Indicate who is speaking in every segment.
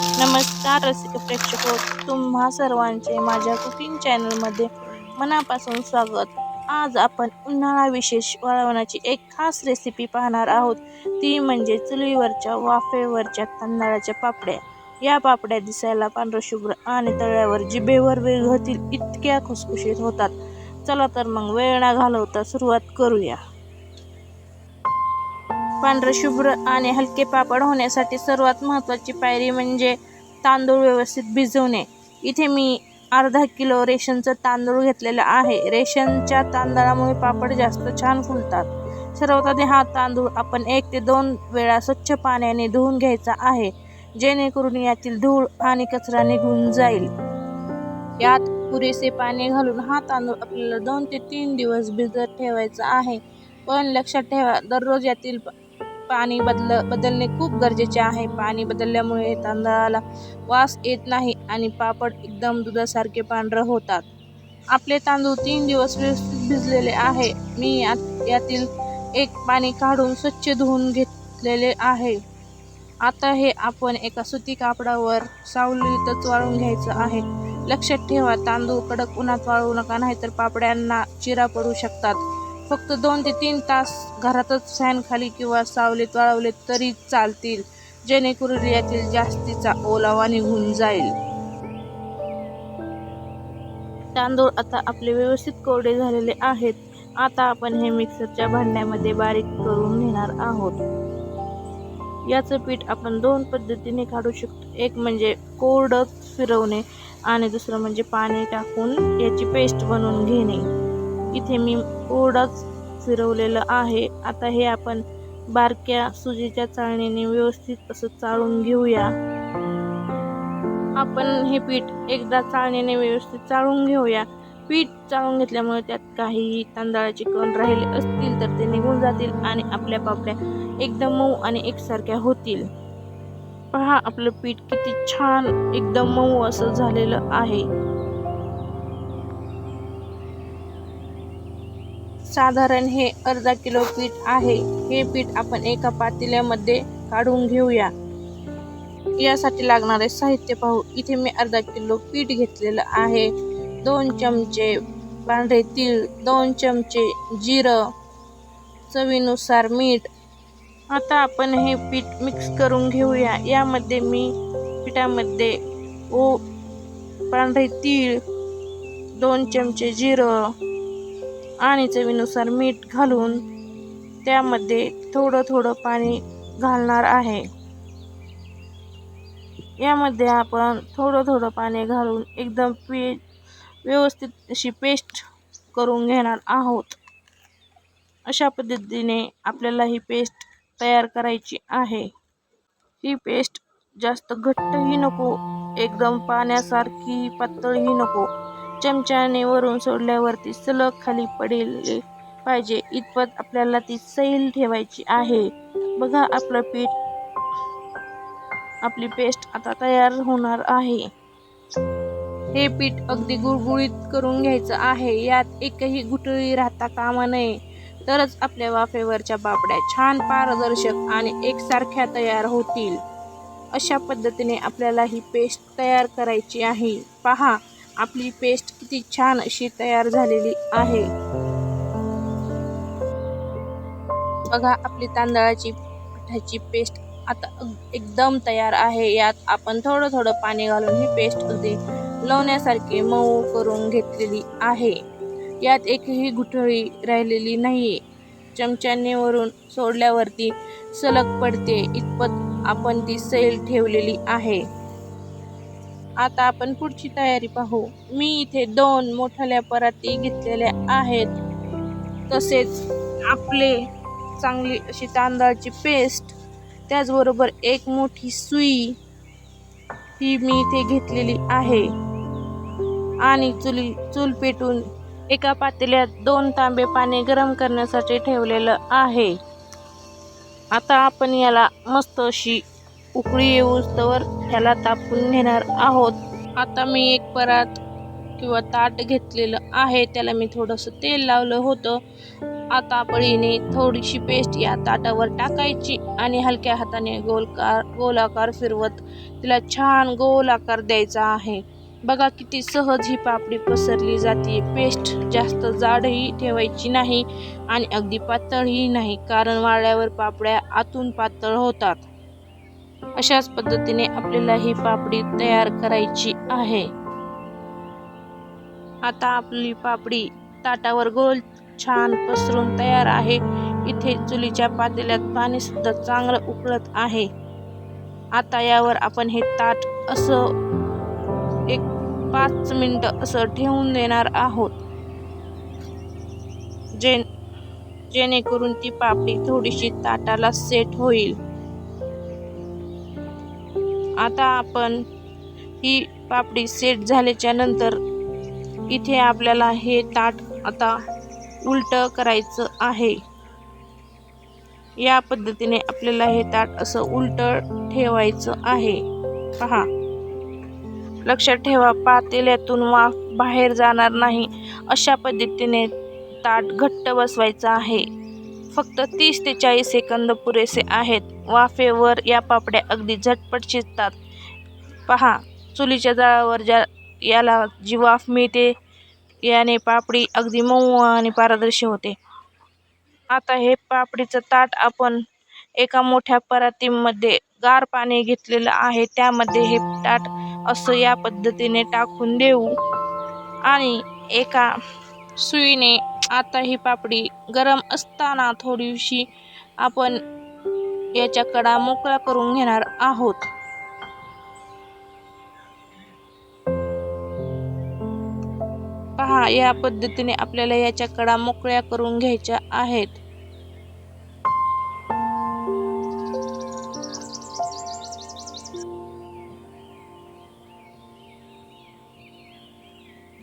Speaker 1: नमस्कार रसिक प्रेक्षक हो, तुम्हा सर्वांचे माझ्या कुकिंग चॅनलमध्ये मनापासून स्वागत। आज आपण उन्हाळा विशेष वाळवणाची एक खास रेसिपी पाहणार आहोत, ती म्हणजे चुलीवरच्या वाफेवरच्या तांदळाच्या पापड्या। या पापड्या दिसायला पांढरशुभ्र आणि तळल्यावर जिभेवर विरघळतील इतक्या खुसखुशीत होतात। चला तर मग वेळ न घालवता सुरुवात करूया। पांढरशुभ्र आणि हलके पापड होण्यासाठी सर्वात महत्त्वाची पायरी म्हणजे तांदूळ व्यवस्थित भिजवणे। इथे मी अर्धा किलो रेशनचा तांदूळ घेतलेला आहे। रेशनच्या तांदळामुळे पापड जास्त छान फुलतात। सर्वात आधी हा तांदूळ आपण 1 ते 2 वेळा स्वच्छ पाण्याने धुवून घ्यायचा आहे, जेणेकरून यातील धूळ आणि कचरा निघून जाईल। यात पुरेसे पाणी घालून हा तांदूळ आपल्याला 2 ते 3 दिवस भिजत ठेवायचा आहे। पण लक्षात ठेवा, दररोज यातील पाणी बदलणे खूप गरजेचे आहे। पाणी बदलल्यामुळे तांदळाला वास येत नाही आणि पापड एकदम दुधासारखे पांढरे होतात। आपले तांदूळ 3 दिवस व्यवस्थित भिजलेले आहे। मी यातील एक पाणी काढून स्वच्छ धुवून घेतलेले आहे। आता हे आपण एका सुती कापडावर सावलीतच वाळून घ्यायचं आहे। लक्षात ठेवा, तांदूळ कडक उन्हात वाळवू नका, नाहीतर पापड्यांना चिरा पडू शकतात। फक्त 2 ते 3 तास घरातच फॅन खाली किंवा सावलीत वाळवले तरी चालतील, जेणेकरून यातील जास्तीचा ओलावा निघून जाईल। तांदूळ आता आपले व्यवस्थित कोरडे झालेले आहेत। आता आपण हे मिक्सरच्या भांड्यामध्ये बारीक करून घेणार आहोत। याचं पीठ आपण 2 पद्धतीने काढू शकतो, एक म्हणजे कोरडं फिरवणे आणि दुसरं म्हणजे पाणी टाकून याची पेस्ट बनवून घेणे। इथे मी कोरडंच फिरवलेलं आहे। आता हे आपण बारक्या सुजीच्या चाळणीने व्यवस्थित असं चाळून घेऊया। आपण हे पीठ एकदा चाळणीने व्यवस्थित चाळून घेऊया। पीठ चाळून घेतल्यामुळे त्यात काही तांदळाचे कण राहिले असतील तर ते निघून जातील आणि आपल्या पापड्या एकदम मऊ आणि एकसारख्या होतील। पहा, आपलं पीठ किती छान एकदम मऊ असं झालेलं आहे। साधारण हे अर्धा किलो पीठ आहे। हे पीठ आपण एका पातेल्यामध्ये काढून घेऊया। यासाठी लागणारे साहित्य पाहू। इथे मी अर्धा किलो पीठ घेतलेलं आहे। 2 चमचे पांढरे तीळ, 2 चमचे जिरं, चवीनुसार मीठ। आता आपण हे पीठ मिक्स करून घेऊया। यामध्ये मी पिठामध्ये पांढरे तीळ, 2 चमचे जिरं आणि चवीनुसार मीठ घालून त्यामध्ये थोडं पाणी घालणार आहे। यामध्ये आपण थोडं पाणी घालून एकदम व्यवस्थित अशी पेस्ट करून घेणार आहोत। अशा पद्धतीने आपल्याला ही पेस्ट तयार करायची आहे। ही पेस्ट जास्त घट्टही नको, एकदम पाण्यासारखी पातळही नको। चमच्याने वरून सोडल्यावरती सलग खाली पडेल पाहिजे इतपत आपल्याला ती सैल ठेवायची आहे। बघा, आपली पेस्ट आता तयार होणार आहे। हे पीठ अगदी गुळगुळीत करून घ्यायचं आहे। यात एकही गुठळी राहता कामा नये, तरच आपल्या वाफेवरच्या पापड्या छान पारदर्शक आणि एकसारख्या तयार होतील। अशा पद्धतीने आपल्याला ही पेस्ट तयार करायची आहे। पहा, आपली पेस्ट किती छान अशी तयार झालेली आहे। बघा, आपली तांदळाची पिठाची पेस्ट आता एकदम तयार आहे। यात आपण थोडं पाणी घालून ही पेस्ट अगदी लोण्यासारखी मऊ करून घेतलेली आहे। यात एकही गुठळी राहिलेली नाहीये। चमच्याने वरून सोडल्यावरती सलग पडते इतपत आपण ती सैल ठेवलेली आहे। आता आपण पुढची तयारी पाहू। मी इथे 2 मोठ्या पराती घेतलेल्या आहेत। तसेच आपले चांगली अशी तांदळाची पेस्ट, त्याचबरोबर एक मोठी सुई ही मी इथे घेतलेली आहे आणि चूल पेटून एका पातेल्यात 2 तांबे पाणी गरम करण्यासाठी ठेवलेलं आहे। आता आपण याला मस्त अशी उकळी येऊस्तवर ह्याला तापवून घेणार आहोत। आता मी एक परात किंवा ताट घेतलेलं आहे, त्याला मी थोडंसं तेल लावलं होतं आता पळीने थोडीशी पेस्ट या ताटावर टाकायची आणि हलक्या हाताने गोलाकार फिरवत तिला छान गोल आकार द्यायचा आहे। बघा किती सहज ही पापडी पसरली जाते। पेस्ट जास्त जाडही ठेवायची नाही आणि अगदी पातळही नाही, कारण वाळल्यावर पापड्या आतून पातळ होतात। अशाच पद्धतीने आपल्याला ही पापडी तयार करायची आहे। आता आपली पापडी ताटावर गोल छान पसरून तयार आहे। इथे चुलीच्या पातेल्यात पाणी सुद्धा चांगलं उकळत आहे। आता यावर आपण हे ताट असं एक 5 मिनिटं असं ठेवून देणार आहोत, जेणेकरून ती पापडी थोडीशी ताटाला सेट होईल। आता आपण ही पापडी सेट झाल्याच्या नंतर इथे आपल्याला हे ताट आता उलट करायचं आहे। या पद्धतीने आपल्याला हे ताट असं उलट ठेवायचं आहे। पहा, लक्षात ठेवा, पातेल्यातून वाफ बाहेर जाणार नाही अशा पद्धतीने ताट घट्ट बसवायचं आहे। फक्त 30 ते 40 सेकंद पुरेसे आहेत। वाफेवर या पापड्या अगदी झटपट शिजतात। पहा, चुलीच्या जाळावर याला जी वाफ मिळते याने पापडी अगदी मऊ आणि पारदर्शी होते। आता हे पापडीचं ताट आपण एका मोठ्या परातीमध्ये गार पाणी घेतलेलं आहे, त्यामध्ये हे ताट असं या पद्धतीने टाकून देऊ आणि एका सुईने आता ही पापडी गरम असताना थोडीशी आपण याच्या कडा मोकळा करून घेणार आहोत। पहा, या पद्धतीने आपल्याला याच्या कडा मोकळ्या करून घ्यायच्या आहेत।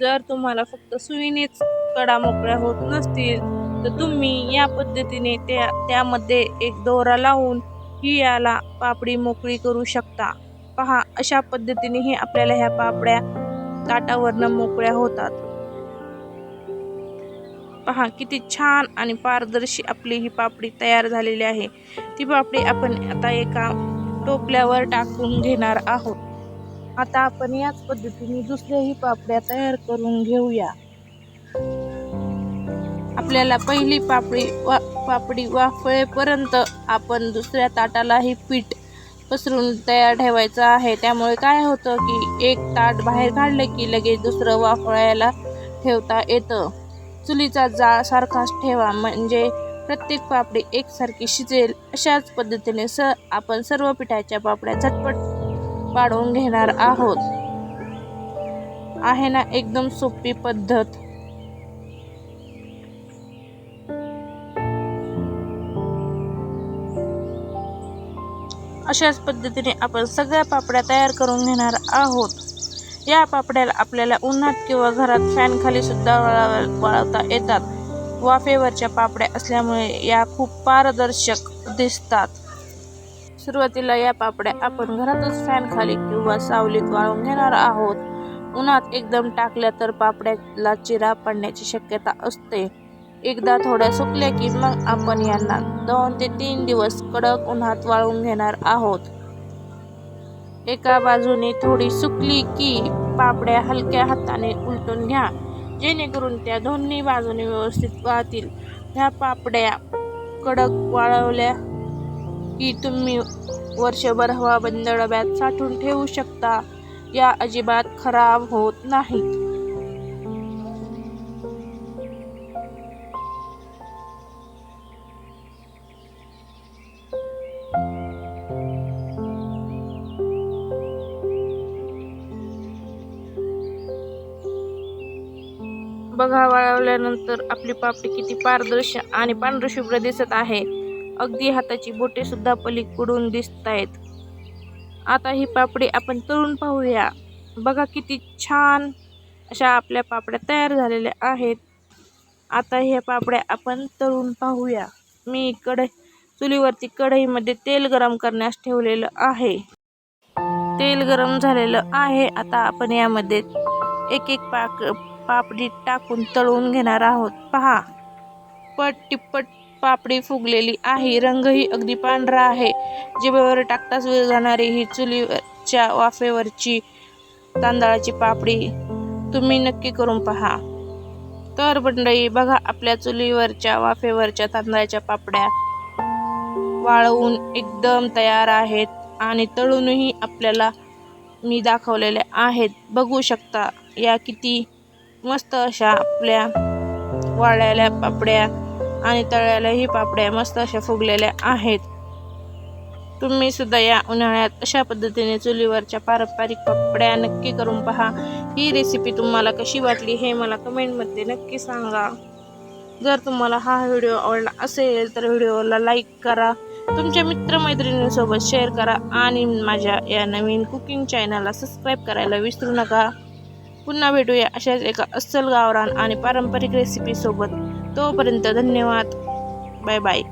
Speaker 1: जर तुम्हाला फक्त सुईनेच कडा मोकळ्या होत नसतील तर तुम्ही या पद्धतीने त्यामध्ये एक दोरा लावून ही याला पापडी मोकळी करू शकता। पहा, अशा पद्धतीने ही आपल्याला ह्या पापड्या ताटावरनं मोकळ्या होतात। पहा, किती छान आणि पारदर्शी आपली ही पापडी तयार झालेली आहे। ती पापडी आपण आता एका टोपल्यावर टाकून घेणार आहोत। आता आपण याच पद्धतीने दुसऱ्याही पापड्या तयार करून घेऊया। आपल्याला पहिली पापडी वाफळेपर्यंत आपण दुसऱ्या ताटालाही पीठ पसरून तयार ठेवायचं आहे। त्यामुळे काय होतं की एक ताट बाहेर काढलं की लगेच दुसरं वाफळायला ठेवता येतं। चुलीचा जाळ सारखाच ठेवा, म्हणजे प्रत्येक पापडी एकसारखी शिजेल। अशाच पद्धतीने आपण सर्व पिठाच्या पापड्या झटपट पाडून घेणार आहोत। आहे ना एकदम सोपी पद्धत। अशाच पद्धतीने आपण सगळ्या पापड्या तयार करून घेणार आहोत। या पापड्याला आपल्याला उन्हात किंवा घरात फॅन खाली सुद्धा वाळवता येतात। वाफेवरच्या पापड्या असल्यामुळे या खूप पारदर्शक दिसतात। सुरुवातीला या पापड्या आपण घरातच फॅन खाली किंवा सावलीत वाळवून घेणार आहोत। उन्हात एकदम टाकल्या तर पापड्याला चिरा पडण्याची शक्यता असते। एकदा थोड्या सुकल्या की मग आपण यांना 2 ते 3 दिवस कडक उन्हात वाळवून घेणार आहोत। एका बाजूने थोडी सुकली की पापड्या हलक्या हाताने उलटून घ्या, जेणेकरून त्या दोन्ही बाजूने व्यवस्थित वाळतील। ह्या पापड्या कडक वाळवल्या की तुम्ही वर्षभर हवाबंद डब्यात साठवून ठेवू शकता। या अजिबात खराब होत नाहीत। बघा, वाळवल्यानंतर आपली पापडी किती पारदर्शी आणि पांढरशुभ्र दिसत आहे। अगदी हाताची बोटे सुद्धा पलीकडून दिसतायत। आता ही पापडी आपण तळून पाहूया। बघा किती छान अशा आपल्या पापड्या तयार झालेल्या आहेत। आता ह्या पापड्या आपण तळून पाहूया। मी चुलीवरती कढईमध्ये तेल गरम करण्यास ठेवलेलं आहे। तेल गरम झालेलं आहे। आता आपण यामध्ये एक एक पापडी टाकून तळून घेणार आहोत। पहा, टिप्पट पापडी फुगलेली आहे. रंगही अगदी पांढरा आहे. जिभेवर टाकताच विरघळणारी ही चुलीवरच्या वाफेवरची तांदळाची पापडी तुम्ही नक्की करून पहा. तर मंडळी बघा, आपल्या चुलीवरच्या वाफेवरच्या तांदळाच्या पापड्या वाळवून एकदम तयार आहेत आणि तळूनही आपल्याला मी दाखवलेल्या आहेत. बघू शकता या किती मस्त अशा आपल्या वाळलेल्या पापड्या आणि तळलेल्याही पापड्या मस्त अशा फुगलेल्या आहेत. तुम्ही सुद्धा या उन्हाळ्यात अशा पद्धतीने चुलीवरच्या पारंपरिक पापड्या नक्की करून पहा. ही रेसिपी तुम्हाला कशी वाटली हे मला कमेंटमध्ये नक्की सांगा. जर तुम्हाला हा व्हिडिओ आवडला असेल तर व्हिडिओला लाईक करा, तुमच्या मित्रमैत्रिणींसोबत शेअर करा आणि माझ्या या नवीन कुकिंग चॅनलला सबस्क्राईब करायला विसरू नका. पुन्हा भेटूया अशाच एका अस्सल गावरान आणि पारंपरिक रेसिपीसोबत. तोपर्यंत धन्यवाद. Bye bye.